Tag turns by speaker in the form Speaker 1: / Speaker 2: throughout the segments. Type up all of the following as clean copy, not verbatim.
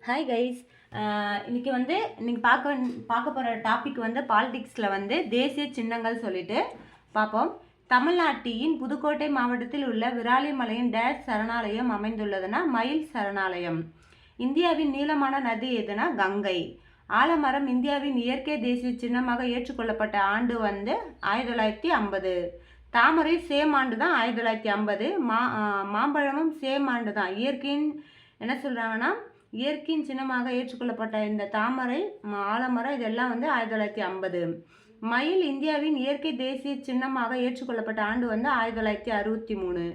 Speaker 1: Hi guys. இன்னைக்கு வந்து பார்க்க போகிற டாபிக் வந்து பாலிடிக்ஸில் வந்து தேசிய சின்னங்கள் சொல்லிட்டு பார்ப்போம். தமிழ்நாட்டின் புதுக்கோட்டை மாவட்டத்தில் உள்ள விராலிமலையின் டேஷ் சரணாலயம் அமைந்துள்ளதுன்னா மயில் சரணாலயம். இந்தியாவின் நீளமான நதி எதுனா கங்கை. ஆலமரம் இந்தியாவின் இயற்கை தேசிய சின்னமாக ஏற்றுக்கொள்ளப்பட்ட ஆண்டு வந்து 1950. தாமரை சேம் ஆண்டு தான் 1950. மாம்பழமும் சேம் ஆண்டு தான். இயற்கையின் என்ன சொல்கிறாங்கன்னா இயற்கையின் சின்னமாக ஏற்றுக்கொள்ளப்பட்ட இந்த தாமரை ஆலமரம் இதெல்லாம் வந்து 1950. மயில் இந்தியாவின் இயற்கை தேசிய சின்னமாக ஏற்றுக்கொள்ளப்பட்ட ஆண்டு வந்து 1963.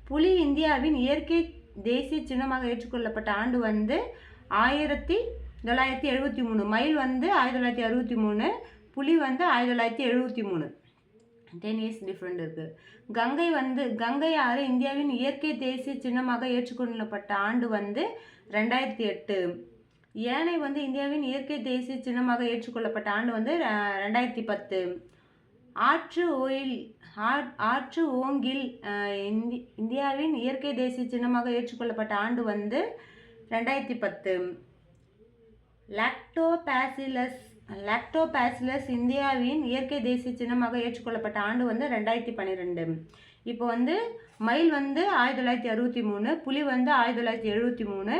Speaker 1: புலி இந்தியாவின் இயற்கை தேசிய சின்னமாக ஏற்றுக்கொள்ளப்பட்ட ஆண்டு வந்து 1973. மயில் வந்து 1963, புலி வந்து 1973. 10 இயர்ஸ் டிஃப்ரெண்ட் இருக்குது. கங்கை ஆறு இந்தியாவின் இயற்கை தேசிய சின்னமாக ஏற்றுக்கொள்ளப்பட்ட ஆண்டு வந்து 2008. யானை வந்து இந்தியாவின் இயற்கை தேசிய சின்னமாக ஏற்றுக்கொள்ளப்பட்ட ஆண்டு வந்து 2010. ஆற்று ஓங்கில் இந்தியாவின் இயற்கை தேசிய சின்னமாக ஏற்றுக்கொள்ளப்பட்ட ஆண்டு வந்து 2010. லாக்டோபாசிலஸ் இந்தியாவின் இயற்கை தேசிய சின்னமாக ஏற்றுக்கொள்ளப்பட்ட ஆண்டு வந்து 2012. இப்போ வந்து மயில் வந்து 1963, புலி வந்து 1973,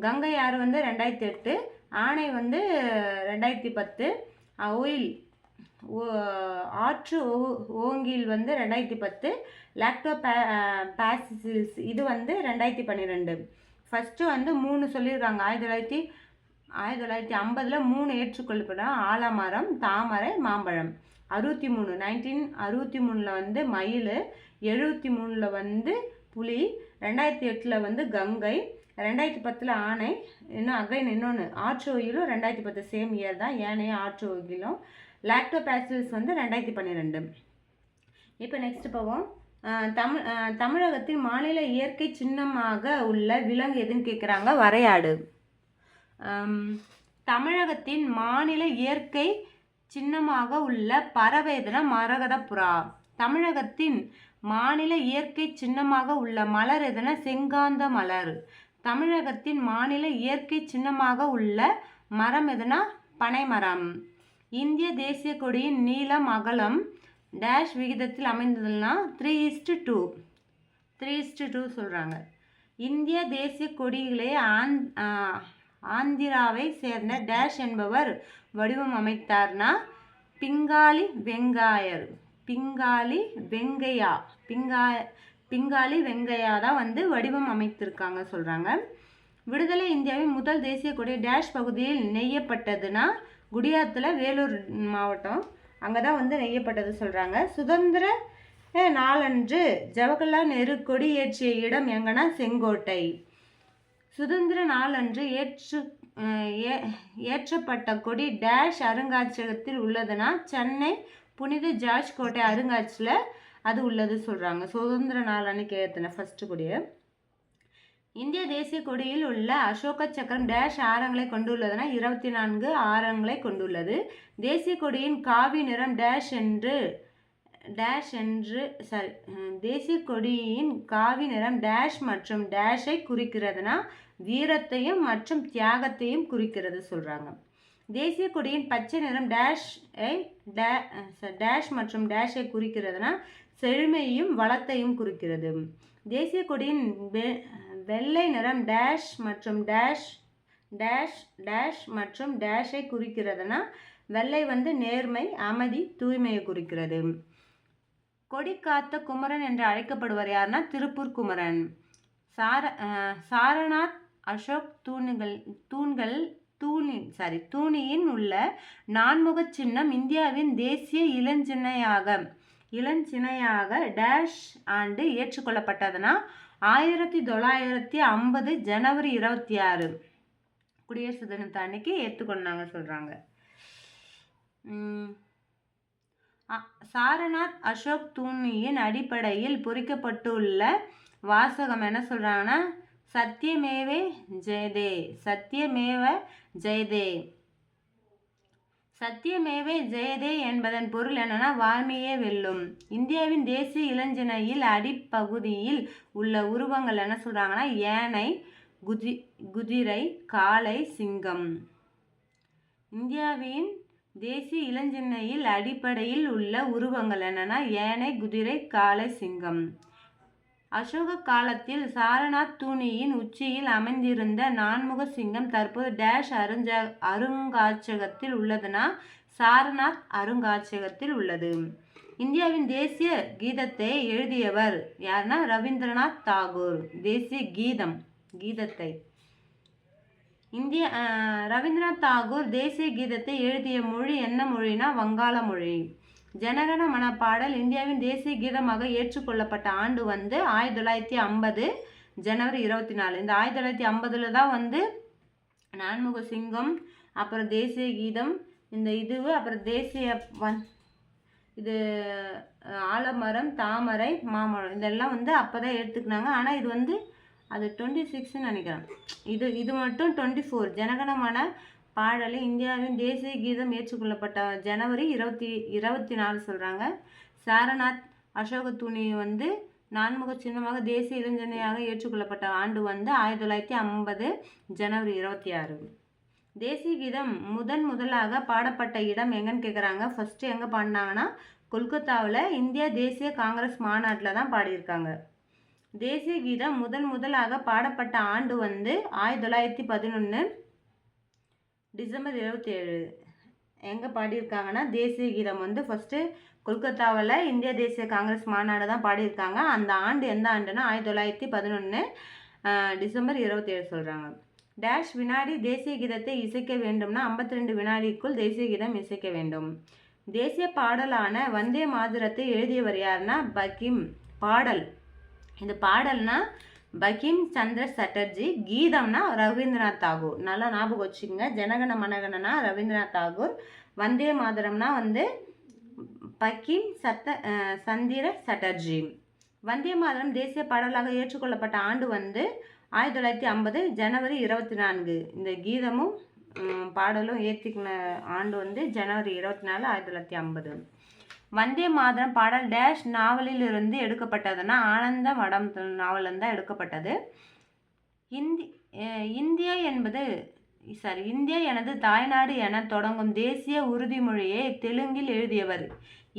Speaker 1: கங்கை ஆறு வந்து 2008, ஆனை வந்து 2010, ஆற்று ஓங்கில் வந்து 2010, லாக்டோபாசிலஸ் இது வந்து 2012. ஃபஸ்ட்டு வந்து 3 சொல்லியிருக்காங்க. 1950 3 ஏற்றுக்கொள்ளப்பட்ட ஆலமரம், தாமரை, மாம்பழம். 1963 வந்து மயில், 73 வந்து புலி, 2008 வந்து கங்கை, 2010 ஆனை, இன்னொன்று ஆற்று ஓகிலும் 2010 சேம் இயர் தான். ஏனையும் ஆற்று ஓகிலும். லாக்டோபாசிலஸ் வந்து 2012. இப்போ நெக்ஸ்ட் போவோம். தமிழகத்தின் மாநில இயற்கை சின்னமாக உள்ள விலங்கு எதுன்னு கேட்குறாங்க. வரையாடு. தமிழகத்தின் மாநில இயற்கை சின்னமாக உள்ள பறவை எதுனா மரகத புறா. தமிழகத்தின் மாநில இயற்கை சின்னமாக உள்ள மலர் எதுனா செங்காந்த மலர். தமிழகத்தின் மாநில இயற்கை சின்னமாக உள்ள மரம் எதுனா பனைமரம். இந்திய தேசிய கொடியின் நீளம் அகலம் டேஷ் விகிதத்தில் அமைந்ததுன்னா 3:2. 3:2 சொல்கிறாங்க. இந்திய தேசிய கொடிகளே ஆந்திராவை சேர்ந்த டேஷ் என்பவர் வடிவம் அமைத்தார்னா பிங்காலி வெங்கையா தான் வந்து வடிவம் அமைத்திருக்காங்க சொல்கிறாங்க. விடுதலை இந்தியாவின் முதல் தேசிய கொடி டேஷ் பகுதியில் நெய்யப்பட்டதுன்னா குடியாத்தில், வேலூர் மாவட்டம், அங்கே தான் வந்து நெய்யப்பட்டது சொல்கிறாங்க. சுதந்திர நாளன்று ஜவஹர்லால் நேரு கொடி ஏற்றிய இடம் எங்கன்னா செங்கோட்டை. சுதந்திர நாளன்று ஏற்றப்பட்ட கொடி டேஷ் அருங்காட்சியகத்தில் உள்ளதுன்னா சென்னை புனித ஜார்ஜ் கோட்டை அருங்காட்சியில் அது உள்ளது சொல்கிறாங்க. சுதந்திர நாள் அன்னைக்கு ஏற்றின ஃபஸ்ட்டு கொடியை. இந்திய தேசிய கொடியில் உள்ள அசோக சக்கரம் டேஷ் ஆரங்களை கொண்டுள்ளதுன்னா 24 ஆரங்களை கொண்டுள்ளது. தேசிய கொடியின் காவி நிறம் தேசிய கொடியின் காவி நிறம் டேஷ் மற்றும் டேஷை குறிக்கிறதுனா வீரத்தையும் மற்றும் தியாகத்தையும் குறிக்கிறது சொல்கிறாங்க. தேசிய கொடியின் பச்சை நிறம் டேஷ் மற்றும் டேஷை குறிக்கிறதுனா செழுமையும் வளத்தையும் குறிக்கிறது. தேசிய கொடியின் வெள்ளை நிறம் டேஷ் மற்றும் டேஷ் மற்றும் டேஷை குறிக்கிறதுனா வெள்ளை வந்து நேர்மை, அமைதி, தூய்மையை குறிக்கிறது. கொடி காத்த குமரன் என்று அழைக்கப்படுவர் யாருன்னா திருப்பூர் குமரன். சாரநாத் அசோக் தூணியின் உள்ள நான்முக சின்னம் இந்தியாவின் தேசிய இளஞ்சினையாக டேஷ் ஆண்டு ஏற்றுக்கொள்ளப்பட்டதுன்னா 1950 ஜனவரி 26 குடியரசு தினத்தை அன்னைக்கு ஏற்றுக்கொண்டாங்க சொல்கிறாங்க. சாரநாத் அசோக் தூணியின் அடிப்படையில் பொறிக்கப்பட்டுள்ள வாசகம் என்ன சொல்கிறாங்கன்னா சத்தியமேவ ஜெயதே என்பதன் பொருள் என்னன்னா வாய்மையே வெல்லும். இந்தியாவின் தேசிய இளஞ்சினையில் அடிப்பகுதியில் உள்ள உருவங்கள் என்ன சொல்கிறாங்கன்னா யானை, குதிரை, காளை, சிங்கம். இந்தியாவின் தேசிய இளஞ்சின்னையில் அடிப்படையில் உள்ள உருவங்கள் என்னன்னா யானை, குதிரை, காளை, சிங்கம். அசோக காலத்தில் சாரநாத் தூணியின் உச்சியில் அமைந்திருந்த நான்முக சிங்கம் தற்போது டேஷ் அருங்காட்சியகத்தில் உள்ளதுன்னா சாரநாத் அருங்காட்சியகத்தில் உள்ளது. இந்தியாவின் தேசிய கீதத்தை எழுதியவர் யாருன்னா ரவீந்திரநாத் தாகூர். தேசிய கீதத்தை ரவீந்திரநாத் தாகூர் தேசிய கீதத்தை எழுதிய மொழி என்ன மொழினா வங்காள மொழி. ஜனகண மன பாடல் இந்தியாவின் தேசிய கீதமாக ஏற்றுக்கொள்ளப்பட்ட ஆண்டு 1950 ஜனவரி 24. இந்த 1950 தான் நான்முக சிங்கம், அப்புறம் தேசிய கீதம், அப்புறம் தேசிய இது ஆலமரம், தாமரை, மாமரம் இதெல்லாம் அப்போ தான் எடுத்துக்கினாங்க. ஆனால் இது அது 26 நினைக்கிறேன். இது மட்டும் 24. ஜனகணமன பாடலை இந்தியாவின் தேசிய கீதம் ஏற்றுக்கொள்ளப்பட்ட ஜனவரி 24 சொல்கிறாங்க. சாரநாத் அசோக தூணி நான்முக சின்னமாக தேசிய இளஞ்சின்னையாக ஏற்றுக்கொள்ளப்பட்ட ஆண்டு 1950 ஜனவரி 26. தேசிய கீதம் முதலாக பாடப்பட்ட இடம் எங்கன்னு கேட்குறாங்க. ஃபஸ்ட்டு எங்கே பாடினாங்கன்னா கொல்கத்தாவில் இந்திய தேசிய காங்கிரஸ் மாநாட்டில் தான் பாடியிருக்காங்க. தேசிய கீதம் முதலாக பாடப்பட்ட ஆண்டு 1911 டிசம்பர் 27. எங்கே பாடியிருக்காங்கன்னா தேசிய கீதம் ஃபஸ்ட்டு கொல்கத்தாவில் இந்திய தேசிய காங்கிரஸ் மாநாடு தான் பாடியிருக்காங்க. அந்த ஆண்டு எந்த ஆண்டுனா 1911 டிசம்பர் 27 சொல்கிறாங்க. டேஷ் வினாடி தேசிய கீதத்தை இசைக்க வேண்டும்னா 52 வினாடிக்குள் தேசிய கீதம் இசைக்க வேண்டும். தேசிய பாடலான வந்தே மாதரத்தை எழுதியவர் யாருன்னா பங்கிம். பாடல் இந்த பாடல்னா பங்கிம் சந்திர சட்டர்ஜி. கீதம்னா ரவீந்திரநாத் தாகூர். நல்லா ஞாபகம் வச்சுக்கோங்க. ஜனகண மனகணனா ரவீந்திரநாத் தாகூர். வந்தே மாதரம்னா பங்கிம் சந்திர சட்டர்ஜி. வந்தே மாதரம் தேசிய பாடலாக ஏற்றுக்கொள்ளப்பட்ட ஆண்டு 1950 ஜனவரி 24. இந்த கீதமும் பாடலும் ஏற்றிக்கின ஆண்டு ஜனவரி 24 1950. வந்தே மாதரம் பாடல் டேஷ் நாவலில் இருந்து எடுக்கப்பட்டதுன்னா ஆனந்த மடம் நாவலில் தான் எடுக்கப்பட்டது. இந்தியா எனது தாய்நாடு என தொடங்கும் தேசிய உறுதிமொழியை தெலுங்கில் எழுதியவர்.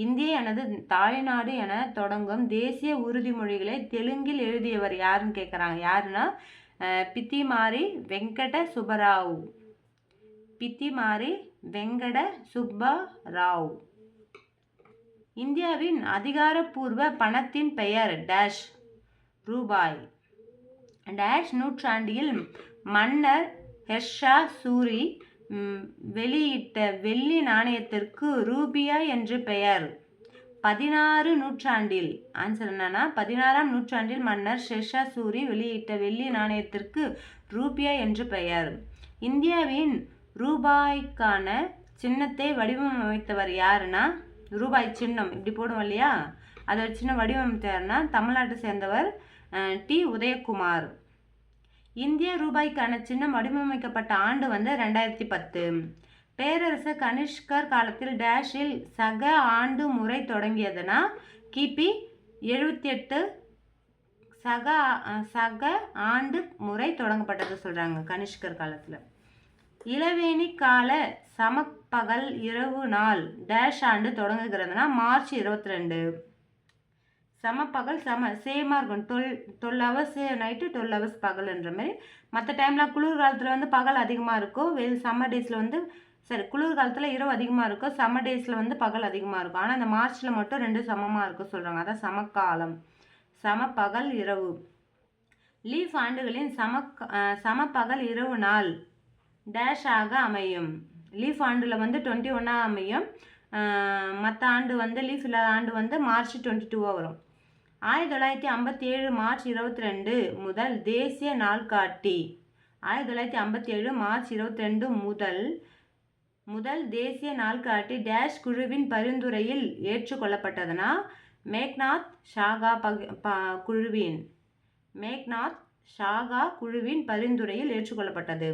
Speaker 1: இந்தியா எனது தாய்நாடு என தொடங்கும் தேசிய உறுதிமொழிகளை தெலுங்கில் எழுதியவர் யாருன்னு கேட்குறாங்க. யாருன்னா பித்திமாரி வெங்கட சுப்பராவ். பித்திமாரி வெங்கட சுப்பராவ். இந்தியாவின் அதிகாரப்பூர்வ பணத்தின் பெயர் டேஷ் ரூபாய். டேஷ் நூற்றாண்டில் மன்னர் ஷெர்ஷா சூரி வெளியிட்ட வெள்ளி நாணயத்திற்கு ரூபியா என்று பெயர். 16 நூற்றாண்டில் ஆன்சர் என்னன்னா 16ஆம் நூற்றாண்டில் மன்னர் ஷெர்ஷா சூரி வெளியிட்ட வெள்ளி நாணயத்திற்கு ரூபியா என்று பெயர். இந்தியாவின் ரூபாய்க்கான சின்னத்தை வடிவமைத்தவர் யாருன்னா ரூபாய் சின்னம் இப்படி போடுவோம் இல்லையா, அதை சின்ன வடிவமைத்தார்னா தமிழ்நாட்டை சேர்ந்தவர் டி உதயகுமார். இந்திய ரூபாய்க்கான சின்னம் வடிவமைக்கப்பட்ட ஆண்டு 2010. பேரரசர் கனிஷ்கர் காலத்தில் டேஷில் சக ஆண்டு முறை தொடங்கியதுன்னா கிபி 78 சக ஆண்டு முறை தொடங்கப்பட்டது சொல்கிறாங்க கனிஷ்கர் காலத்தில். இளவேணி கால சமப்பகல் இரவு நாள் டேஷ் ஆண்டு தொடங்குகிறதுனா மார்ச் 22. சமப்பகல் சேமாக இருக்கும். 12 ஹவர்ஸ் நைட்டு 12 ஹவர்ஸ் பகல்ன்ற மாதிரி. மற்ற டைமில் குளிர் காலத்தில் பகல் அதிகமாக இருக்கும். சம்மர் டேஸில் குளிர் காலத்தில் இரவு அதிகமாக இருக்கும். சம்மர் டேஸில் பகல் அதிகமாக இருக்கும். ஆனால் இந்த மார்ச்சில் மட்டும் 2 சமமாக இருக்கும் சொல்கிறாங்க. அதான் சமக்காலம், சமப்பகல் இரவு. லீஃப் ஆண்டுகளின் சமப்பகல் இரவு நாள் டேஷ் ஆக அமையும். லீஃப் ஆண்டில் 21 அமையும். மற்ற ஆண்டு லீஃப் இல்லாத ஆண்டு மார்ச் 22 வரும். 1957 மார்ச் 22 முதல் தேசிய நாள்காட்டி. 1957 மார்ச் 22 முதல் தேசிய நாள்காட்டி டேஷ் குழுவின் பரிந்துரையில் ஏற்றுக்கொள்ளப்பட்டதுன்னா மேக்நாத் ஷாகா குழுவின் பரிந்துரையில் ஏற்றுக்கொள்ளப்பட்டது.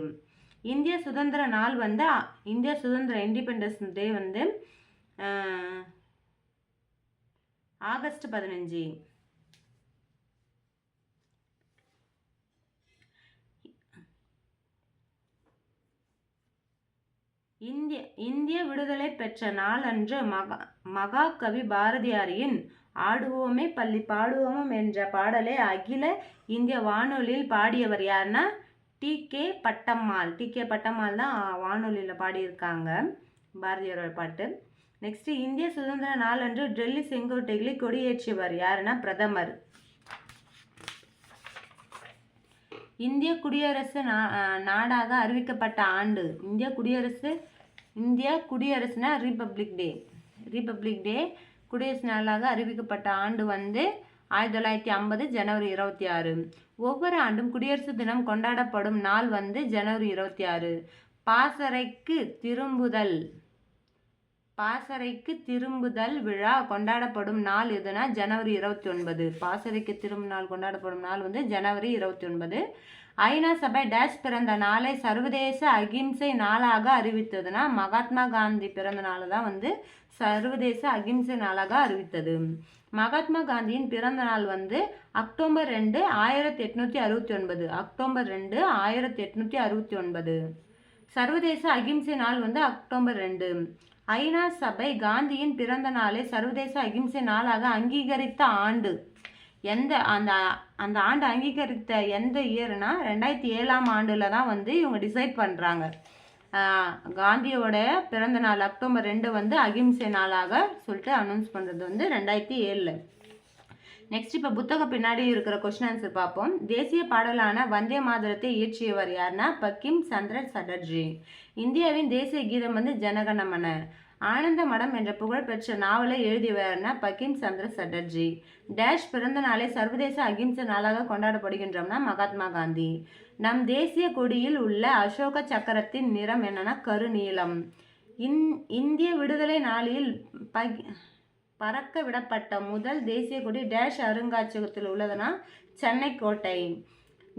Speaker 1: இந்திய சுதந்திர நாள் இந்திய சுதந்திர இண்டிபெண்டன்ஸ் டே ஆகஸ்ட் 15. இந்திய விடுதலை பெற்ற நாளன்று மகாகவி பாரதியாரின் ஆடுவோமே பள்ளி பாடுவோம் என்ற பாடலை அகில இந்திய வானொலியில் பாடியவர் யாருன்னா டி.கே. பட்டம்மாள். டி.கே. பட்டம்மாள் தான் வானொலியில் பாடியிருக்காங்க பாரதியாரோட பாட்டு. நெக்ஸ்ட், இந்திய சுதந்திர நாளன்று டெல்லி செங்கோட்டைகளை கொடியேற்றியவர் யாருன்னா பிரதமர். இந்திய குடியரசு நாடாக அறிவிக்கப்பட்ட ஆண்டு. இந்திய குடியரசுனா ரிபப்ளிக் டே குடியரசு நாளாக அறிவிக்கப்பட்ட ஆண்டு வந்து 1950 ஜனவரி 26. ஒவ்வொரு ஆண்டும் குடியரசு தினம் கொண்டாடப்படும் நாள் வந்து ஜனவரி 26. பாசறைக்கு திரும்புதல் விழா கொண்டாடப்படும் நாள் எதுனா ஜனவரி 29. பாசறைக்கு திரும்பும் நாள் கொண்டாடப்படும் நாள் வந்து ஜனவரி 29. ஐநா சபை டேஷ் பிறந்த நாளை சர்வதேச அகிம்சை நாளாக அறிவித்ததுன்னா மகாத்மா காந்தி பிறந்த நாள் தான் வந்து சர்வதேச அகிம்சை நாளாக அறிவித்தது. மகாத்மா காந்தியின் பிறந்த நாள் வந்து அக்டோபர் 2, 1869. அக்டோபர் 2, 1869. சர்வதேச அகிம்சை நாள் வந்து அக்டோபர் 2. ஐநா சபை காந்தியின் பிறந்த நாளை சர்வதேச அகிம்சை நாளாக அங்கீகரித்த ஆண்டு அந்த ஆண்டு அங்கீகரித்த எந்த இயர்னா 2007 ஆண்டுல தான் வந்து இவங்க டிசைட் பண்ணுறாங்க. காந்தியோட பிறந்த நாள் அக்டோபர் 2 வந்து அகிம்சை நாளாக சொல்லிட்டு அனௌன்ஸ் பண்ணுறது வந்து 2007. நெக்ஸ்ட், இப்போ புத்தகம் பின்னாடி இருக்கிற கொஸ்டின் ஆன்சர் பார்ப்போம். தேசிய பாடலான வந்தே மாதரத்தை இயற்றியவர் யாருன்னா பங்கிம் சந்திர சட்டர்ஜி. இந்தியாவின் தேசிய கீதம் வந்து ஜனகணமன. ஆனந்த மடம் என்ற புகழ்பெற்ற நாவலை எழுதியவர்னா பங்கிம் சந்திர சட்டர்ஜி. டேஷ் பிறந்த நாளை சர்வதேச அகிம்சை நாளாக கொண்டாடப்படுகின்றோம்னா மகாத்மா காந்தி. நம் தேசிய கொடியில் உள்ள அசோக சக்கரத்தின் நிறம் என்னன்னா கருநீலம். இந்திய விடுதலை நாளில் பறக்க விடப்பட்ட முதல் தேசிய கொடி டேஷ் அருங்காட்சியகத்தில் உள்ளதுன்னா சென்னை கோட்டை.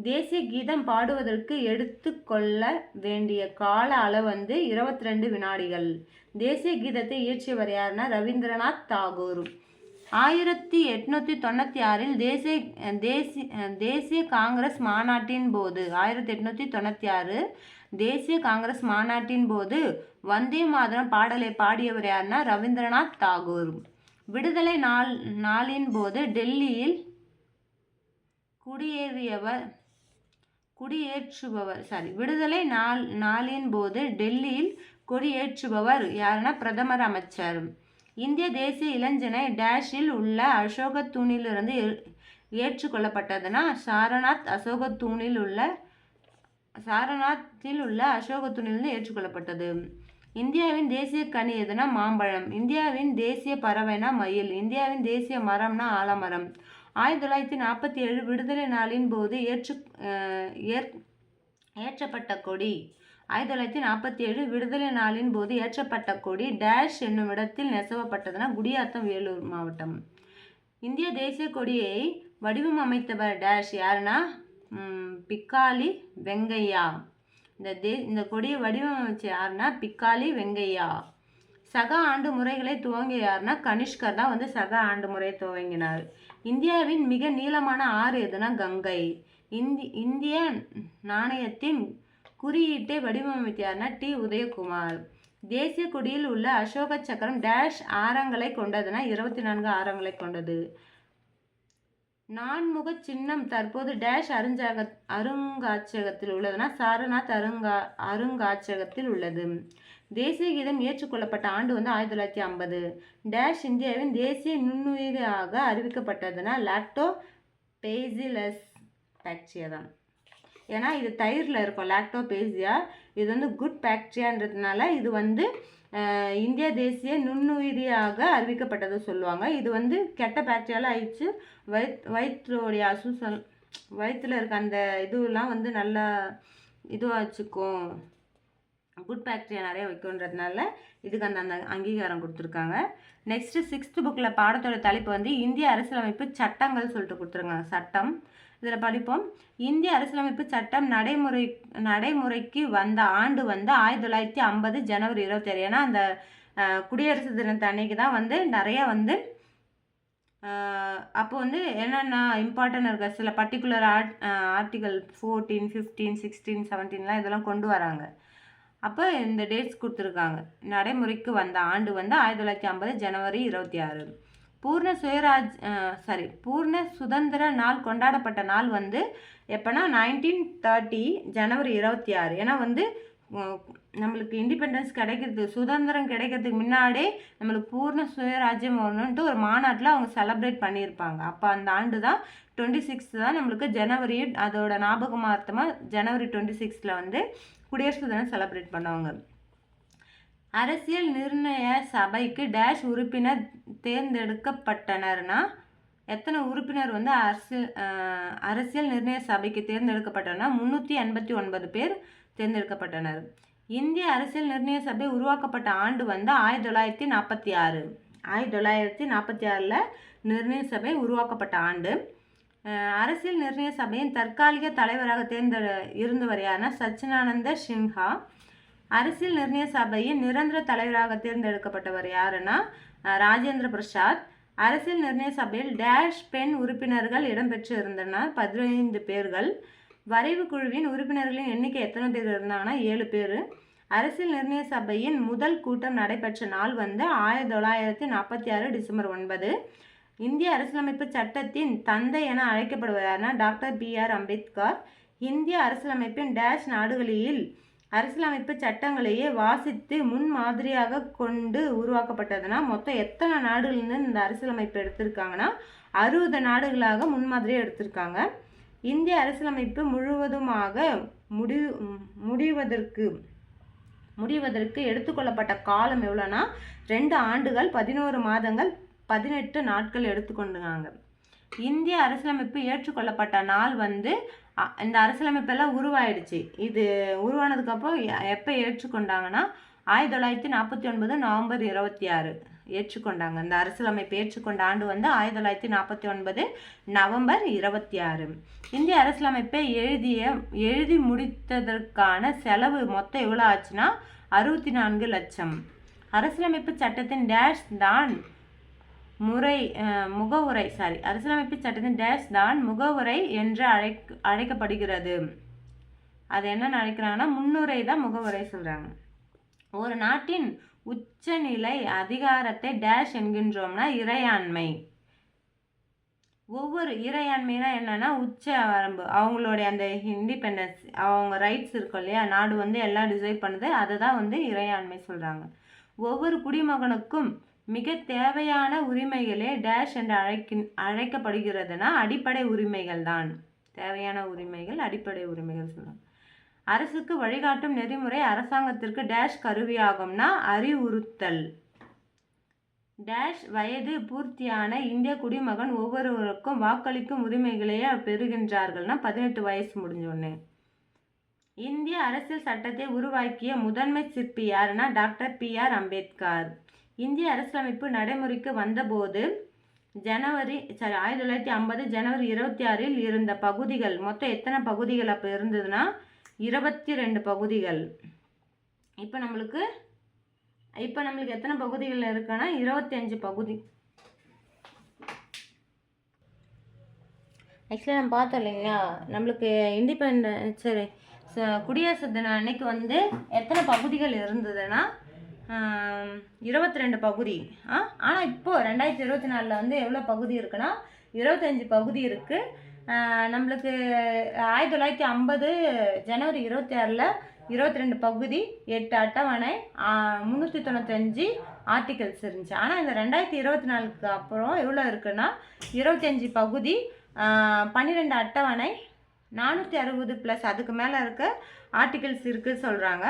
Speaker 1: தேசிய கீதம் பாடுவதற்கு எடுத்துக்கொள்ள வேண்டிய கால அளவு வந்து 22 வினாடிகள். தேசிய கீதத்தை இயற்றியவர் யாருன்னா ரவீந்திரநாத் தாகூர். 1896 தேசிய காங்கிரஸ் மாநாட்டின் போது 1896 தேசிய காங்கிரஸ் மாநாட்டின் போது வந்தே மாதரம் பாடலை பாடியவர் யாருன்னா ரவீந்திரநாத் தாகூர். விடுதலை நாளின் போது டெல்லியில் விடுதலை நாளின் போது டெல்லியில் கொடியேற்றுபவர் யாருன்னா பிரதமர் அமைச்சர். இந்திய தேசிய இளைஞனை டேஷில் உள்ள அசோக தூணிலிருந்து ஏற்றுக்கொள்ளப்பட்டதுன்னா சாரநாத்தில் உள்ள அசோக தூணிலிருந்து ஏற்றுக்கொள்ளப்பட்டது. இந்தியாவின் தேசிய கனி எதுனா மாம்பழம். இந்தியாவின் தேசிய பறவைனா மயில். இந்தியாவின் தேசிய மரம்னா ஆலமரம். 1947 விடுதலை நாளின் போது ஏற்றப்பட்ட கொடி. 1947 விடுதலை நாளின் போது ஏற்றப்பட்ட கொடி டேஷ் என்னும் இடத்தில் நெசவப்பட்டதுன்னா குடியாத்தம் வேலூர் மாவட்டம். இந்திய தேசிய கொடியை வடிவம் அமைத்தவர் டேஷ் யாருன்னா பிக்காலி வெங்கையா. இந்த கொடியை வடிவமைச்ச யாருன்னா பிக்காலி வெங்கையா. சக ஆண்டு முறைகளை துவங்கிய யாருன்னா கனிஷ்கர் தான் வந்து சக ஆண்டு முறையை துவங்கினார். இந்தியாவின் மிக நீளமான ஆறு எதுனா கங்கை. இந்திய நாணயத்தின் குறியீட்டை வடிவமைத்தார்னா டி. உதயகுமார். தேசிய கொடியில் உள்ள அசோக சக்கரம் டேஷ் ஆரங்களை கொண்டதுன்னா 24 ஆரங்களை கொண்டது. நான்முக சின்னம் தற்போது டேஷ் அருங்காட்சியகத்தில் உள்ளதுன்னா சாரநாத் அருங்காட்சியகத்தில் உள்ளது. தேசிய கீதம் ஏற்றுக்கொள்ளப்பட்ட ஆண்டு வந்து 1950. டேஷ் இந்தியாவின் தேசிய நுண்ணுயிரியாக அறிவிக்கப்பட்டதுன்னா லாக்டோபேசிலஸ் பாக்டீரியா தான். ஏன்னா இது தயிரில் இருக்கும் லாக்டோபேசியா. இது வந்து குட் பாக்டீரியான்றதுனால இது வந்து இந்திய தேசிய நுண்ணுயிரியாக அறிவிக்கப்பட்டது சொல்லுவாங்க. இது வந்து கெட்ட பாக்டீரியாவில் ஆயிடுச்சு. வயிற்றுடைய வயிற்றில் இருக்க அந்த இதுவெல்லாம் வந்து நல்லா இதுவாக வச்சுக்கும். குட் பாக்டீரியா நிறைய வைக்கும்ன்றதுனால இதுக்கு அந்த அங்கீகாரம் கொடுத்துருக்காங்க. நெக்ஸ்ட்டு 6th புக்கில் பாடத்தோட தலைப்பு வந்து இந்திய அரசியலமைப்பு சட்டங்கள் சொல்லிட்டு கொடுத்துருக்காங்க. சட்டம் இதில் படிப்போம். இந்திய அரசியலமைப்பு சட்டம் நடைமுறைக்கு வந்த ஆண்டு வந்து 1950 ஜனவரி 26. ஏன்னா அந்த குடியரசு தினத்து அன்னைக்கு தான் வந்து நிறைய வந்து அப்போ வந்து என்னென்ன இம்பார்ட்டன்ட் இருக்க சில பர்டிகுலர் ஆர்டிகல் 14, 15, 16, 17 இதெல்லாம் கொண்டு வராங்க. அப்போ இந்த டேட்ஸ் கொடுத்துருக்காங்க. நடைமுறைக்கு வந்த ஆண்டு வந்து 1950 ஜனவரி 26. பூர்ண சுதந்திர நாள் கொண்டாடப்பட்ட நாள் வந்து எப்போனா 1930 ஜனவரி 26. ஏன்னா வந்து நம்மளுக்கு இண்டிபெண்டன்ஸ் சுதந்திரம் கிடைக்கிறதுக்கு முன்னாடியே நம்மளுக்கு பூர்ண சுயராஜ்யம் வரணுன்ட்டு ஒரு மாநாட்டில் அவங்க செலப்ரேட் பண்ணியிருப்பாங்க. அப்போ அந்த ஆண்டு தான் 26 தான் நம்மளுக்கு ஜனவரி, அதோட ஞாபகமார்த்தமாக ஜனவரி 26 வந்து குடியரசு தினம் செலப்ரேட் பண்ணுவாங்க. அரசியல் நிர்ணய சபைக்கு டேஷ் உறுப்பினர் தேர்ந்தெடுக்கப்பட்டனர்னா எத்தனை உறுப்பினர் வந்து அரசியல் நிர்ணய சபைக்கு தேர்ந்தெடுக்கப்பட்டனா 389 பேர் தேர்ந்தெடுக்கப்பட்டனர். இந்திய அரசியல் நிர்ணய சபை உருவாக்கப்பட்ட ஆண்டு வந்து 1946. 1946 நிர்ணய சபை உருவாக்கப்பட்ட ஆண்டு. அரசியல் நிர்ணய சபையின் தற்காலிக தலைவராக இருந்தவர் யாருன்னா சச்சிதானந்த சின்ஹா. அரசியல் நிர்ணய சபையின் நிரந்தர தலைவராக தேர்ந்தெடுக்கப்பட்டவர் யாருன்னா ராஜேந்திர பிரசாத். அரசியல் நிர்ணய சபையில் டேஷ் பெண் உறுப்பினர்கள் இடம்பெற்று இருந்தனர் 15 பேர்கள். வரைவு குழுவின் உறுப்பினர்களின் எண்ணிக்கை எத்தனை பேர் இருந்தாங்கன்னா 7 பேர். அரசியல் நிர்ணய சபையின் முதல் கூட்டம் நடைபெற்ற நாள் வந்து 1946 டிசம்பர் 9. இந்திய அரசியலமைப்பு சட்டத்தின் தந்தை என அழைக்கப்படுவதான டாக்டர் B.R. அம்பேத்கர். இந்திய அரசியலமைப்பின் டேஷ் நாடுகளில் அரசியலமைப்பு சட்டங்களையே வாசித்து முன் மாதிரியாக கொண்டு உருவாக்கப்பட்டதுன்னா மொத்தம் எத்தனை நாடுகள்னு இந்த அரசியலமைப்பு எடுத்திருக்காங்கன்னா 60 நாடுகளாக முன்மாதிரியாக எடுத்திருக்காங்க. இந்திய அரசியலமைப்பு முழுவதுமாக முடிவதற்கு எடுத்துக்கொள்ளப்பட்ட காலம் எவ்வளோனா 2 ஆண்டுகள் 11 மாதங்கள் 18 நாட்கள் எடுத்துக்கொண்டாங்க. இந்திய அரசியலமைப்பு ஏற்றுக்கொள்ளப்பட்ட நாள் வந்து இந்த அரசியலமைப்பெல்லாம் உருவாயிடுச்சு. இது உருவானதுக்கப்புறம் எப்போ ஏற்றுக்கொண்டாங்கன்னா 1949 நவம்பர் 26 ஏற்றுக்கொண்டாங்க. இந்த அரசியலமைப்பு ஏற்றுக்கொண்ட ஆண்டு வந்து 1949 நவம்பர் 26. இந்திய அரசியலமைப்பை எழுதி முடித்ததற்கான செலவு மொத்தம் எவ்வளோ ஆச்சுன்னா 64 லட்சம். அரசியலமைப்பு சட்டத்தின் டேஷ் தான் அரசியலமைப்பு சட்டத்தின் டேஷ் தான் முகவுரை என்று அழைக்கப்படுகிறது. அது என்னன்னு அழைக்கிறாங்கன்னா முன்னுரை தான் முகவுரை சொல்றாங்க. ஒரு நாட்டின் உச்சநிலை அதிகாரத்தை டேஷ் என்கின்றோம்னா இறையாண்மை. ஒவ்வொரு இறையாண்மைனா என்னன்னா உச்ச வரம்பு, அவங்களுடைய அந்த இண்டிபெண்டன்ஸ், அவங்க ரைட்ஸ் இருக்கும் இல்லையா, நாடு வந்து எல்லாம் டிசைட் பண்ணுது, அதை தான் வந்து இறையாண்மை சொல்றாங்க. ஒவ்வொரு குடிமகனுக்கும் மிக தேவையான உரிமைகளே டேஷ் என்று அழைக்கப்படுகிறதுனா அடிப்படை உரிமைகள் தான். தேவையான உரிமைகள் அடிப்படை உரிமைகள் சொல்லுவாங்க. அரசுக்கு வழிகாட்டும் நெறிமுறை அரசாங்கத்திற்கு டேஷ் கருவியாகும்னா அறிவுறுத்தல். டேஷ் வயது பூர்த்தியான இந்திய குடிமகன் ஒவ்வொருவருக்கும் வாக்களிக்கும் உரிமைகளையே பெறுகின்றார்கள்னா 18 வயசு முடிஞ்சோடனே. இந்திய அரசியல் சட்டத்தை உருவாக்கிய முதன்மை சிற்பி யாருன்னா டாக்டர் B.R. அம்பேத்கர். இந்திய அரசியலமைப்பு நடைமுறைக்கு வந்தபோது 1950 ஜனவரி 26 இருந்த பகுதிகள் மொத்தம் எத்தனை பகுதிகள் அப்போ இருந்ததுன்னா 22 பகுதிகள். இப்போ நம்மளுக்கு எத்தனை பகுதிகள் இருக்குன்னா 25 பகுதி. ஆக்சுவலாக நம்ம பார்த்தோம் இல்லைங்களா, நம்மளுக்கு குடியரசு தினம் அன்னைக்கு வந்து எத்தனை பகுதிகள் இருந்ததுன்னா 22 பகுதி. ஆனால் இப்போது 2024 வந்து எவ்வளோ பகுதி இருக்குன்னா 25 பகுதி இருக்குது. நம்மளுக்கு 1950 ஜனவரி 26 22 பகுதி 8 அட்டவணை 395 ஆர்டிகல்ஸ் இருந்துச்சு. ஆனால் இந்த 2024க்கு அப்புறம் எவ்வளோ இருக்குன்னா 25 பகுதி 12 அட்டவணை 460 ப்ளஸ் அதுக்கு மேலே இருக்க ஆர்டிகல்ஸ் இருக்குது சொல்கிறாங்க.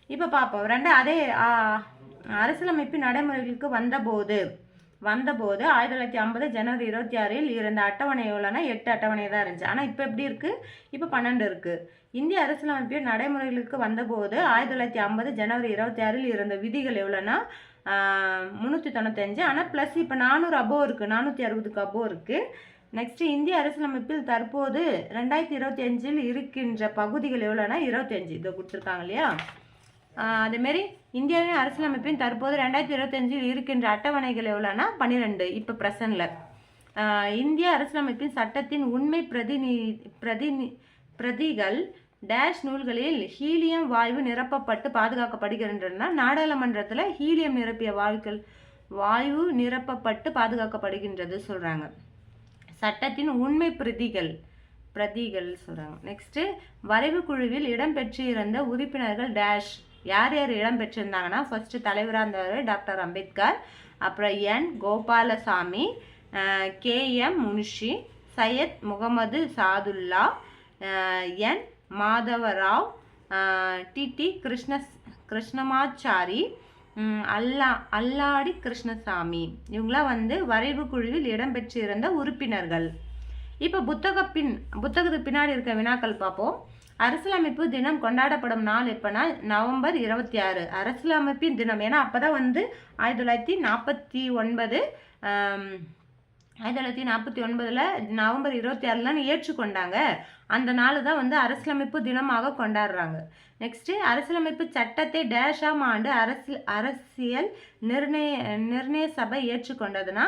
Speaker 1: இப்போ பார்ப்போம். அதே அரசியலமைப்பு நடைமுறைகளுக்கு வந்தபோது 1950 ஜனவரி 26 இருந்த அட்டவணை எவ்வளோனா 8 அட்டவணை தான் இருந்துச்சு. ஆனால் இப்போ எப்படி இருக்குது? இப்போ 12 இருக்குது. இந்திய அரசியலமைப்பு நடைமுறைகளுக்கு வந்தபோது 1950 ஜனவரி 26 இருந்த விதிகள் எவ்வளோனா 395. ஆனால் ப்ளஸ் இப்போ 400 அபோவ் இருக்குது, 460க்கு அபோவ் இருக்குது. நெக்ஸ்ட்டு இந்திய அரசியலமைப்பில் தற்போது 2025 இருக்கின்ற பகுதிகள் எவ்வளோனா 25. இதை கொடுத்துருக்காங்க இல்லையா. அதேமாரி இந்தியாவின் அரசியலமைப்பின் தற்போது 2025 இருக்கின்ற அட்டவணைகள் எவ்வளோனா 12 இப்போ ப்ரெசண்டில். இந்திய அரசியலமைப்பின் சட்டத்தின் உண்மை பிரதிகள் டேஷ் நூல்களில் ஹீலியம் வாயு நிரப்பப்பட்டு பாதுகாக்கப்படுகின்றன. நாடாளுமன்றத்தில் ஹீலியம் நிரப்பிய வாயு நிரப்பப்பட்டு பாதுகாக்கப்படுகின்றது சொல்கிறாங்க. சட்டத்தின் உண்மை பிரதிகள் சொல்கிறாங்க. நெக்ஸ்ட்டு வரைவு குழுவில் இடம்பெற்றிருந்த உறுப்பினர்கள் டேஷ் யார் யார் இடம்பெற்றிருந்தாங்கன்னா, ஃபர்ஸ்ட் தலைவராக இருந்தவர் டாக்டர் அம்பேத்கர், அப்புறம் என் கோபாலசாமி, KM முன்ஷி, சையத் முகமது சாதுல்லா, என் மாதவராவ், TT கிருஷ்ணமாச்சாரி, அல்லாடி கிருஷ்ணசாமி, இவங்களாம் வந்து வரைவு குழுவில் இடம்பெற்றிருந்த உறுப்பினர்கள். இப்போ புத்தகத்துக்கு பின்னாடி இருக்க வினாக்கள் பார்ப்போம். அரசியலமைப்பு தினம் கொண்டாடப்படும் நாள் எப்போனா நவம்பர் 26 அரசியலமைப்பின் தினம். ஏன்னா அப்போ தான் வந்து 1949 நவம்பர் 26 ஏற்றுக்கொண்டாங்க. அந்த நாள் தான் வந்து அரசியலமைப்பு தினமாக கொண்டாடுறாங்க. நெக்ஸ்ட்டு அரசியலமைப்பு சட்டத்தை டேஷாம் ஆண்டு அரசியல் நிர்ணய சபை ஏற்றுக்கொண்டதுன்னா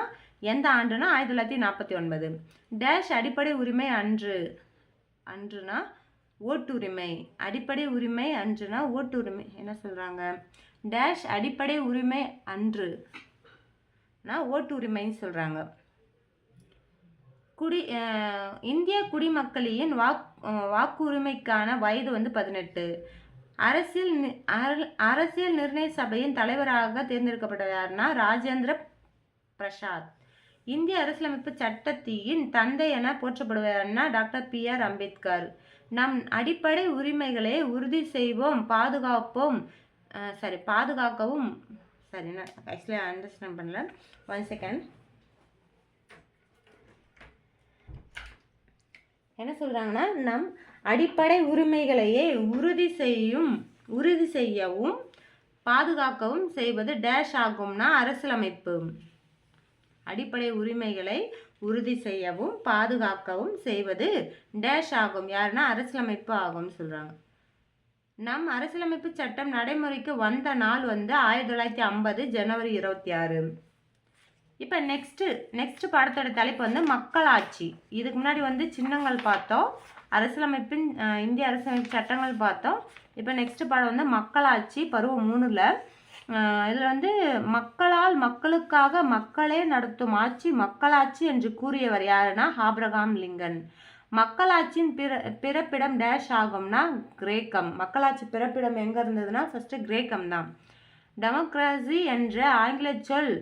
Speaker 1: எந்த ஆண்டுனா 1949. டேஷ் அடிப்படை உரிமை அன்றுனா ஓட்டுரிமை. அடிப்படை உரிமை அன்றுனா ஓட்டுரிமை. என்ன சொல்கிறாங்க? டேஷ் அடிப்படை உரிமை அன்றுனா ஓட்டுரிமைன்னு சொல்கிறாங்க. இந்திய குடிமக்களின் வாக்குரிமைக்கான வயது வந்து 18. அரசியல் நிர்ணய சபையின் தலைவராக தேர்ந்தெடுக்கப்பட்டவர் யாருன்னா ராஜேந்திர பிரசாத். இந்திய அரசியலமைப்பு சட்டத்தின் தந்தை என போற்றப்படுவார்னா டாக்டர் PR அம்பேத்கர். நம் அடிப்படை உரிமைகளை உறுதி செய்வோம் பாதுகாக்கவும் நான் ஆக்சுவலி அண்டர்ஸ்டாண்ட் பண்ணல, 1 செகண்ட். என்ன சொல்கிறாங்கன்னா, நம் அடிப்படை உரிமைகளையே உறுதி செய்யவும் பாதுகாக்கவும் செய்வது டேஷ் ஆகும்னா அரசியலமைப்பு. அடிப்படை உரிமைகளை உறுதி செய்யவும் பாதுகாக்கவும் செய்வது டேஷ் ஆகும். யாருன்னா அரசியலமைப்பு ஆகும் சொல்கிறாங்க. நம் அரசியலமைப்பு சட்டம் நடைமுறைக்கு வந்த நாள் வந்து 1950 ஜனவரி 26. இப்போ நெக்ஸ்ட் பாடத்தோட தலைப்பு வந்து மக்களாட்சி. இதுக்கு முன்னாடி வந்து சின்னங்கள் பார்த்தோம், அரசியலமைப்பின் இந்திய அரசியலமைப்பு சட்டங்கள் பார்த்தோம். இப்போ நெக்ஸ்ட் பாடம் வந்து மக்களாட்சி பருவம் 3ல். இதில் வந்து மக்களால் மக்களுக்காக மக்களே நடத்தும் ஆட்சி மக்களாட்சி என்று கூறியவர் யாருன்னா ஆபிரகாம் லிங்கன். மக்களாட்சியின் பிறப்பிடம் டேஷ் ஆகும்னா கிரேக்கம். மக்களாட்சி பிறப்பிடம் எங்கே இருந்ததுன்னா ஃபர்ஸ்ட் கிரேக்கம் தான். டெமோக்ராசி என்ற ஆங்கில சொல்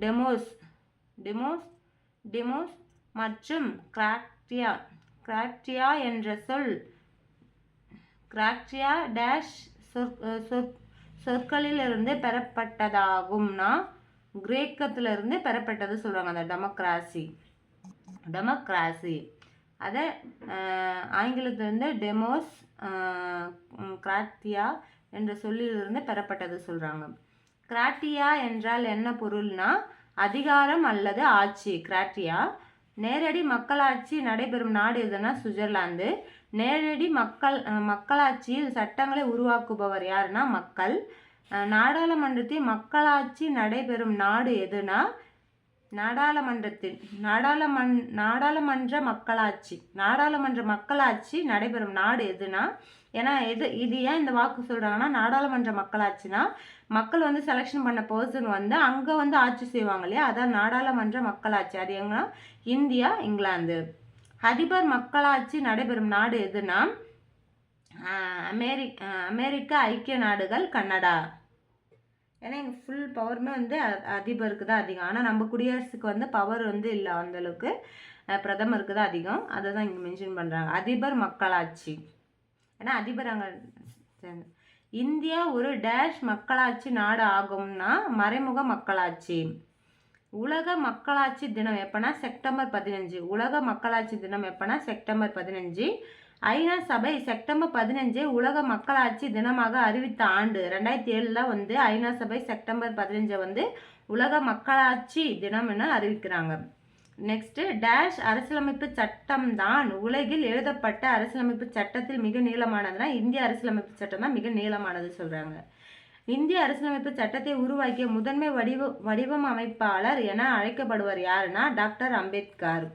Speaker 1: டெமோஸ் மற்றும் கிராக்டியா என்ற சொல் கிராக்டியா டேஷ் சொற்களிலிருந்து பெறப்பட்டதாகும்னா கிரேக்கத்திலிருந்து பெறப்பட்டது சொல்கிறாங்க. அந்த டெமோக்ராசி அதை ஆங்கிலத்திலிருந்து டெமோஸ் கிராக்டியா என்ற சொல்லிலிருந்து பெறப்பட்டது சொல்கிறாங்க. கிராட்டியா என்றால் என்ன பொருள்னா அதிகாரம் அல்லது ஆட்சி. கிராட்டியா. நேரடி மக்களாட்சி நடைபெறும் நாடு எதுனா சுவிட்சர்லாந்து. நேரடி மக்களாட்சியில் சட்டங்களை உருவாக்குபவர் யாருன்னா மக்கள். நாடாளுமன்றத்தில் மக்களாட்சி நடைபெறும் நாடு எதுனா நாடாளுமன்ற மக்களாட்சி நடைபெறும் நாடு எதுனா, ஏன்னா இது ஏன் இந்த வாக்கு சொல்கிறாங்கன்னா நாடாளுமன்ற மக்களாட்சினா மக்கள் வந்து செலெக்ஷன் பண்ண பர்சன் வந்து அங்கே வந்து ஆட்சி செய்வாங்க இல்லையா, அதான் நாடாளுமன்ற மக்களாட்சி. அது எங்கன்னா இந்தியா, இங்கிலாந்து. அதிபர் மக்களாட்சி நடைபெறும் நாடு எதுனா அமெரிக்க ஐக்கிய நாடுகள், கனடா. ஏன்னா எங்கள் ஃபுல் பவருமே வந்து அதிபருக்கு தான் அதிகம். ஆனால் நம்ம குடியரசுக்கு வந்து பவர் வந்து இல்லை அந்தளவுக்கு, பிரதமருக்கு தான் அதிகம். அதை தான் இங்கே மென்ஷன் பண்ணுறாங்க. அதிபர் மக்களாட்சி. ஏன்னா அதிபர் அங்கே இந்தியா ஒரு டேஷ் மக்களாட்சி நாடு ஆகும்னா மறைமுக மக்களாட்சி. உலக மக்களாட்சி தினம் எப்போனா செப்டம்பர் 15. உலக மக்களாட்சி தினம் எப்போனா செப்டம்பர் 15. ஐநா சபை செப்டம்பர் 15 உலக மக்களாட்சி தினமாக அறிவித்த ஆண்டு 2007 வந்து ஐநா சபை செப்டம்பர் 15 வந்து உலக மக்களாட்சி தினம் என அறிவிக்கிறாங்க. நெக்ஸ்ட் டேஷ் அரசியலமைப்பு சட்டம் தான் உலகில் எழுதப்பட்ட அரசியலமைப்பு சட்டத்தில் மிக நீளமானதுன்னா இந்திய அரசியலமைப்பு சட்டம் தான் மிக நீளமானது சொல்கிறாங்க. இந்திய அரசியலமைப்பு சட்டத்தை உருவாக்கிய முதன்மை வடிவமைப்பாளர் என அழைக்கப்படுவர் யாருன்னா டாக்டர் அம்பேத்கர்.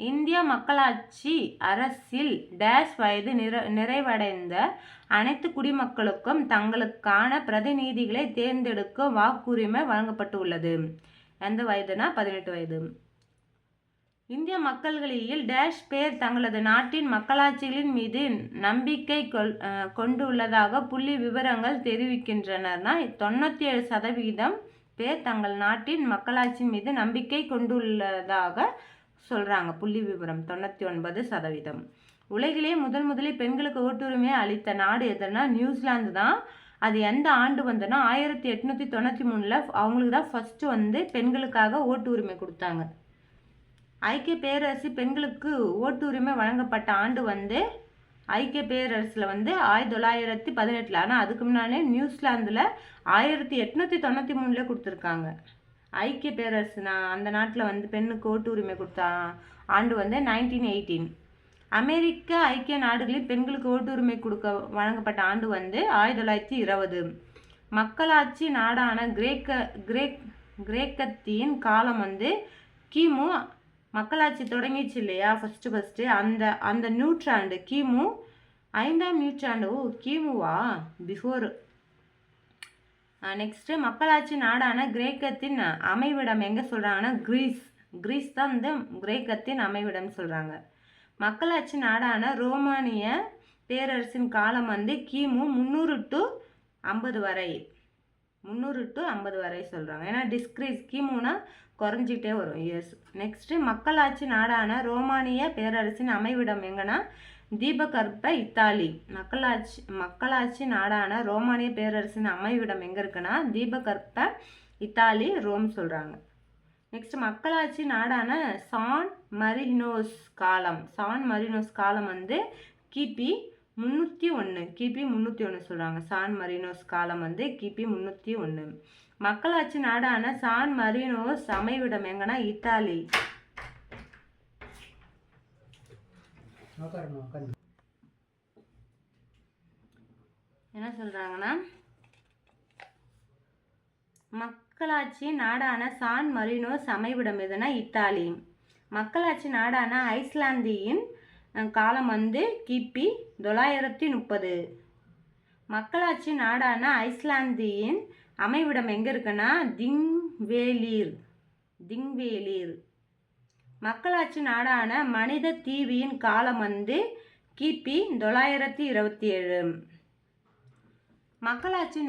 Speaker 1: இந்திய மக்களாட்சி அரசில் டேஷ் வயது நிறைவடைந்த அனைத்து குடிமக்களுக்கும் தங்களுக்கான பிரதிநிதிகளை தேர்ந்தெடுக்கும் வாக்குரிமை வழங்கப்பட்டுள்ளது. எந்த வயதுனா 18 வயது. இந்திய மக்கள்களில் டேஷ் பேர் தங்களது நாட்டின் மக்களாட்சிகளின் மீது நம்பிக்கை கொண்டுள்ளதாக புள்ளி விவரங்கள் தெரிவிக்கின்றன. 97% பேர் தங்கள் நாட்டின் மக்களாட்சியின் மீது நம்பிக்கை கொண்டுள்ளதாக சொல்கிறாங்க. புள்ளி விவரம் 99%. உலகிலே முதலில் பெண்களுக்கு ஓட்டுரிமையை அளித்த நாடு எதுனா நியூசிலாந்து தான். அது எந்த ஆண்டு வந்துன்னா 1893 அவங்களுக்கு தான் ஃபஸ்ட்டு பெண்களுக்காக ஓட்டு உரிமை கொடுத்தாங்க. ஐக்கிய பேரரசு பெண்களுக்கு ஓட்டு உரிமை வழங்கப்பட்ட ஆண்டு ஐக்கிய பேரரசில் 1918. ஆனால் அதுக்கு முன்னாலே நியூசிலாந்தில் 1893 கொடுத்துருக்காங்க. ஐக்கிய பேரரசு அந்த நாட்டில் பெண்ணுக்கு ஓட்டு உரிமை கொடுத்த ஆண்டு 1918. அமெரிக்க ஐக்கிய நாடுகளில் பெண்களுக்கு ஓட்டு உரிமை வழங்கப்பட்ட ஆண்டு 1920. மக்களாட்சி நாடான கிரேக்கத்தின் காலம் கிமு. மக்களாட்சி தொடங்கிச்சு இல்லையா ஃபஸ்ட்டு அந்த நூற்றாண்டு கிமு 5ஆம் நூற்றாண்டு. கிமுவா பிஃபோர். நெக்ஸ்ட்டு மக்களாட்சி நாடான கிரேக்கத்தின் அமைவிடம் எங்கே சொல்கிறாங்கன்னா கிரீஸ் தான் கிரேக்கத்தின் அமைவிடம் சொல்கிறாங்க. மக்களாட்சி நாடான ரோமானிய பேரரசின் காலம் கிமு 300 to 50 வரை. 300 to 50 வரை சொல்கிறாங்க. ஏன்னா டிஸ்க்ரீஸ் கிமுனா குறைஞ்சிட்டே வரும் இயர்ஸ். நெக்ஸ்ட்டு மக்களாட்சி நாடான ரோமானிய பேரரசின் அமைவிடம் எங்கன்னா தீபகற்ப இத்தாலி. மக்களாட்சி நாடான ரோமானிய பேரரசின் அமைவிடம் எங்கே இருக்குன்னா தீபகற்ப இத்தாலி ரோம் சொல்கிறாங்க. நெக்ஸ்ட் மக்களாட்சி நாடான சான் மரினோஸ் காலம் கிபி 301 சொல்கிறாங்க. சான் மரினோஸ் காலம் கிபி 301. மக்களாட்சி நாடான சான் மரினோஸ் அமைவிடம் எங்கன்னா இத்தாலி. என்ன சொல்றாங்கன்னா மக்களாட்சி நாடான சான் மரினோஸ் அமைவிடம் எதுனா இத்தாலி. மக்களாட்சி நாடான ஐஸ்லாந்தியின் காலம் கிபி 930. மக்களாட்சி நாடான ஐஸ்லாந்தியின் அமைவிடம் எங்கே இருக்குன்னா திங்வேலீர். மக்களாட்சி நாடான மனித தீவியின் காலம் கிபி 927. மக்களாட்சி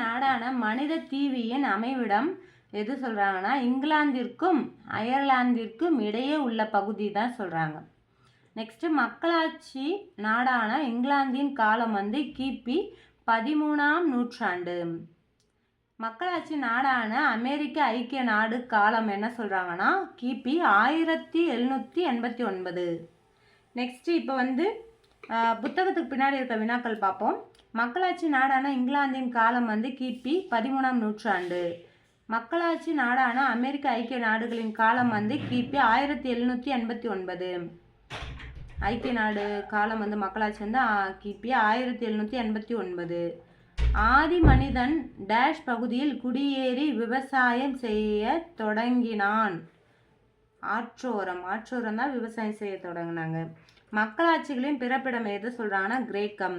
Speaker 1: நாடான மனித தீவியின் அமைவிடம் எது சொல்கிறாங்கன்னா இங்கிலாந்திற்கும் அயர்லாந்திற்கும் இடையே உள்ள பகுதி தான் சொல்கிறாங்க. நெக்ஸ்ட்டு மக்களாட்சி நாடான இங்கிலாந்தின் காலம் கிபி 13ஆம் நூற்றாண்டு. மக்களாட்சி நாடான அமெரிக்க ஐக்கிய நாடு காலம் என்ன சொல்கிறாங்கன்னா கிபி 1789. நெக்ஸ்ட்டு இப்போ புத்தகத்துக்கு பின்னாடி இருக்க வினாக்கள் பார்ப்போம். மக்களாட்சி நாடான இங்கிலாந்தின் காலம் கிபி 13ஆம் நூற்றாண்டு. மக்களாட்சி நாடான அமெரிக்க ஐக்கிய நாடுகளின் காலம் கிபி 1789. ஐக்கிய நாடு காலம் மக்களாட்சி கிபி 1789. ஆதி மனிதன் டேஷ் பகுதியில் குடியேறி விவசாயம் செய்ய தொடங்கினான். ஆற்றோரம் தான் விவசாயம் செய்ய தொடங்கினாங்க. மக்களாட்சிகளின் பிறப்பிடம் எது சொல்கிறாங்கன்னா கிரேக்கம்.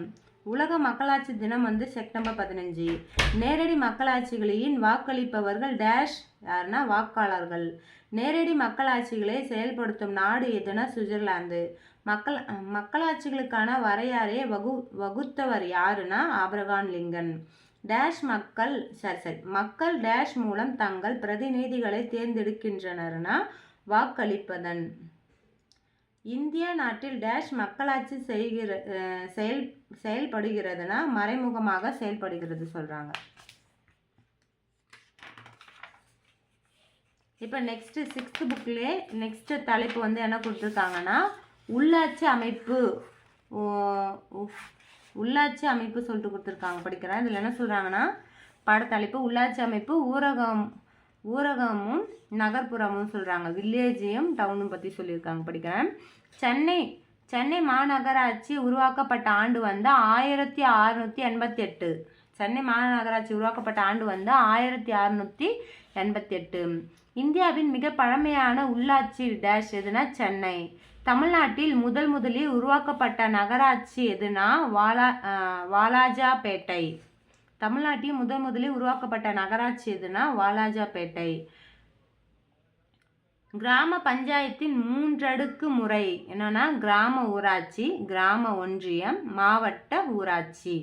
Speaker 1: உலக மக்களாட்சி தினம் செப்டம்பர் 15. நேரடி மக்களாட்சிகளின் வாக்களிப்பவர்கள் டேஷ் யாருன்னா வாக்காளர்கள். நேரடி மக்களாட்சிகளை செயல்படுத்தும் நாடு எதுனா சுவிட்சர்லாந்து. மக்களாட்சிகளுக்கான வரையறையை வகுத்தவர் யாருன்னா ஆபிரகாம் லிங்கன். டேஷ் மக்கள் டேஷ் மூலம் தங்கள் பிரதிநிதிகளை தேர்ந்தெடுக்கின்றனர்னா வாக்களிப்பதன். இந்திய நாட்டில் டேஷ் மக்களாட்சி செயல்படுகிறதுனா மறைமுகமாக செயல்படுகிறது சொல்கிறாங்க. இப்போ நெக்ஸ்ட்டு 6th புக்லேயே நெக்ஸ்ட்டு தலைப்பு என்ன கொடுத்துருக்காங்கன்னா உள்ளாட்சி அமைப்பு சொல்லிட்டு கொடுத்துருக்காங்க. படிக்கிறேன். இதில் என்ன சொல்கிறாங்கன்னா பாடத்தலைப்பு உள்ளாட்சி அமைப்பு ஊரகமும் நகர்ப்புறமும் சொல்கிறாங்க. வில்லேஜையும் டவுனும் பற்றி சொல்லியிருக்காங்க. படிக்கிறேன். சென்னை மாநகராட்சி உருவாக்கப்பட்ட ஆண்டு 1688. சென்னை மாநகராட்சி உருவாக்கப்பட்ட ஆண்டு வந்து 1688. இந்தியாவின் மிக பழமையான உள்ளாட்சி டேஷ் எதுனா சென்னை. தமிழ்நாட்டில் முதலில் உருவாக்கப்பட்ட நகராட்சி எதுனா வாலாஜாபேட்டை. தமிழ்நாட்டில் முதலில் உருவாக்கப்பட்ட நகராட்சி எதுனா வாலாஜாபேட்டை. கிராம பஞ்சாயத்தின் 3 அடுக்கு முறை என்னன்னா கிராம ஊராட்சி, கிராம ஒன்றியம், மாவட்ட ஊராட்சி.